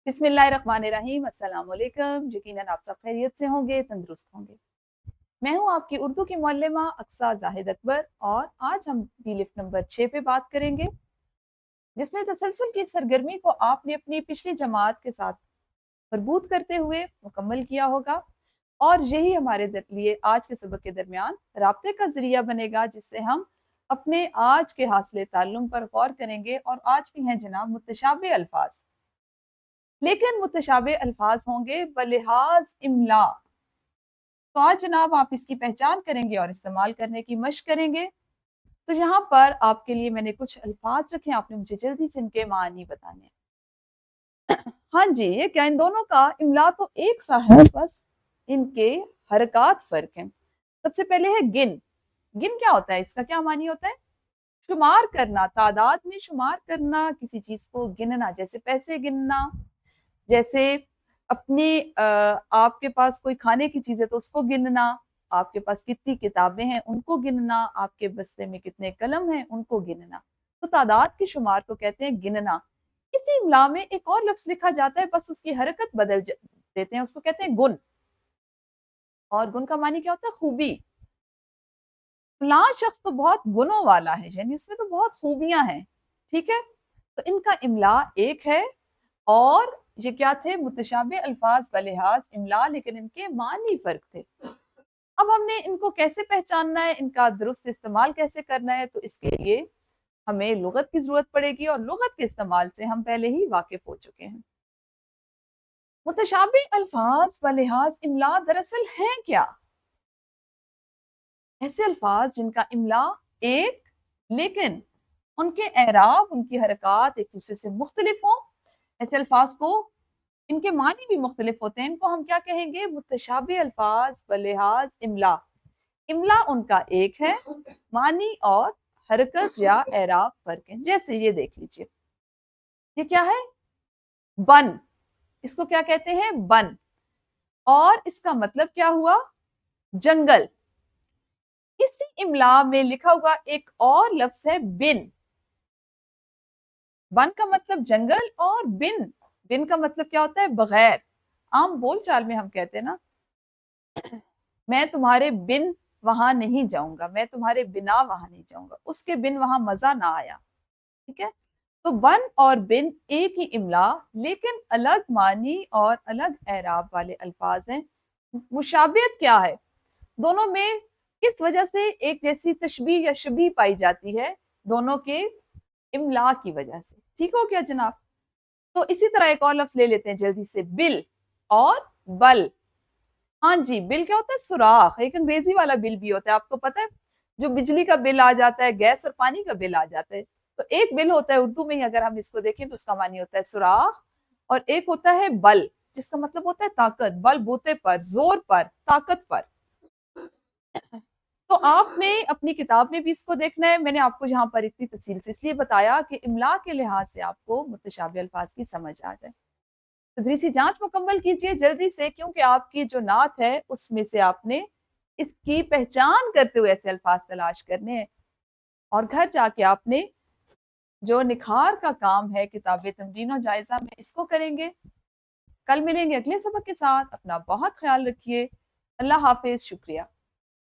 बिस्मिल्लाहिर्रहमानिर्रहीम। अस्सलाम वालेकुम। यकीनन आप सब खैरियत से होंगे, तंदुरुस्त होंगे। मैं हूं आपकी उर्दू की मुअल्लिमा अक्सा जाहिद अकबर और आज हम बीलिफ्ट नंबर 6 पे बात करेंगे, जिसमें तसलसल की सरगर्मी को आपने अपनी पिछली जमात के साथ मरबूत करते हुए मुकम्मल किया होगा और यही हमारे लिए आज के सबक के दरमियान राब्ते का जरिया बनेगा, जिससे हम अपने आज के हासिल ताल्लुम पर गौर करेंगे। और आज भी हैं जनाब मुतशाबे अल्फाज, लेकिन मुतशाबे अल्फाज होंगे बलिहाज इमला। तो आज जनाब आप इसकी पहचान करेंगे और इस्तेमाल करने की मशक करेंगे। तो यहाँ पर आपके लिए मैंने कुछ अल्फाज रखे, आपने मुझे जल्दी से इनके मानी बताने हैं। हाँ जी, ये क्या इन दोनों का इमला तो एक सा है, बस इनके हरकत फर्क हैं। सबसे पहले है गिन। गिन क्या होता है, इसका क्या मानी होता है? शुमार करना, तादाद में शुमार करना, किसी चीज को गिनना, जैसे पैसे गिनना, जैसे अपनी आपके पास कोई खाने की चीज है तो उसको गिनना, आपके पास कितनी किताबें हैं उनको गिनना, आपके बस्ते में कितने कलम हैं उनको गिनना। तो तादाद के शुमार को कहते हैं गिनना। इसी इमला में एक और लफ्ज लिखा जाता है, बस उसकी हरकत बदल देते हैं, उसको कहते हैं गुण। और गुण का मानी क्या होता है? खूबी। फलां शख्स तो बहुत गुणों वाला है, यानी उसमें तो बहुत खूबियां हैं। ठीक है, तो इनका इमला एक है और ये क्या थे? मुतशाबे अल्फाज बलिहाज इमला, लेकिन इनके मानी फर्क थे। अब हमने इनको कैसे पहचानना है, इनका दुरुस्त इस्तेमाल कैसे करना है, तो इसके लिए हमें लुगत की जरूरत पड़ेगी और लुगत के इस्तेमाल से हम पहले ही वाकिफ हो चुके हैं। मुतशाबे अल्फाज बलिहाज इमला दरअसल हैं क्या? ऐसे अल्फाज जिनका इमला एक, लेकिन उनके एराब, उनकी हरकत एक दूसरे से मुख्तलिफ हों। ऐसे अल्फाज को इनके मानी भी मुख्तलिफ होते हैं, इनको हम क्या कहेंगे? मुतशाबे अल्फाज बलिहाज इमला। इमला उनका एक है, मानी और हरकत या एराब फर्क है। जैसे ये देख लीजिए, ये क्या है? बन। इसको क्या कहते हैं? बन। और इसका मतलब क्या हुआ? जंगल। इसी इमला में लिखा हुआ एक और लफ्ज है बिन। बन का मतलब जंगल और बिन, बिन का मतलब क्या होता है? बगैर। आम बोलचाल में हम कहते हैं ना, मैं तुम्हारे बिन वहां नहीं जाऊंगा, मैं तुम्हारे बिना वहां नहीं जाऊंगा, उसके बिन वहां मजा ना आया। ठीक है, तो बन और बिन एक ही इमला, लेकिन अलग मानी और अलग एराब वाले अल्फाज हैं। मुशाबियत क्या है दोनों में? किस वजह से एक जैसी तशबीह या शबीह पाई जाती है? दोनों के इमला की वजह से। ठीक हो क्या जनाब? तो इसी तरह एक और लफ्ज ले लेते हैं जल्दी से, बिल और बल। हाँ जी, बिल क्या होता है? सुराख। एक अंग्रेजी वाला बिल भी होता है, आपको पता है, जो बिजली का बिल आ जाता है, गैस और पानी का बिल आ जाता है। तो एक बिल होता है उर्दू में ही, अगर हम इसको देखें तो उसका मानी होता है सुराख। और एक होता है बल, जिसका मतलब होता है ताकत, बल बूते पर, जोर पर, ताकत पर। तो आपने अपनी किताब में भी इसको देखना है। मैंने आपको यहाँ पर इतनी तफसील से इसलिए बताया कि इमला के लिहाज से आपको मुतशाबे अल्फाज की समझ आ जाए। तदरीसी जांच मुकम्मल कीजिए जल्दी से, क्योंकि आपकी जो नात है उसमें से आपने इसकी पहचान करते हुए ऐसे अल्फाज तलाश करने हैं। और घर जाके आपने जो निखार का काम है किताब तमरीन और जायजा में, इसको करेंगे। कल मिलेंगे अगले सबक के साथ। अपना बहुत ख्याल रखिए। अल्लाह हाफिज। शुक्रिया।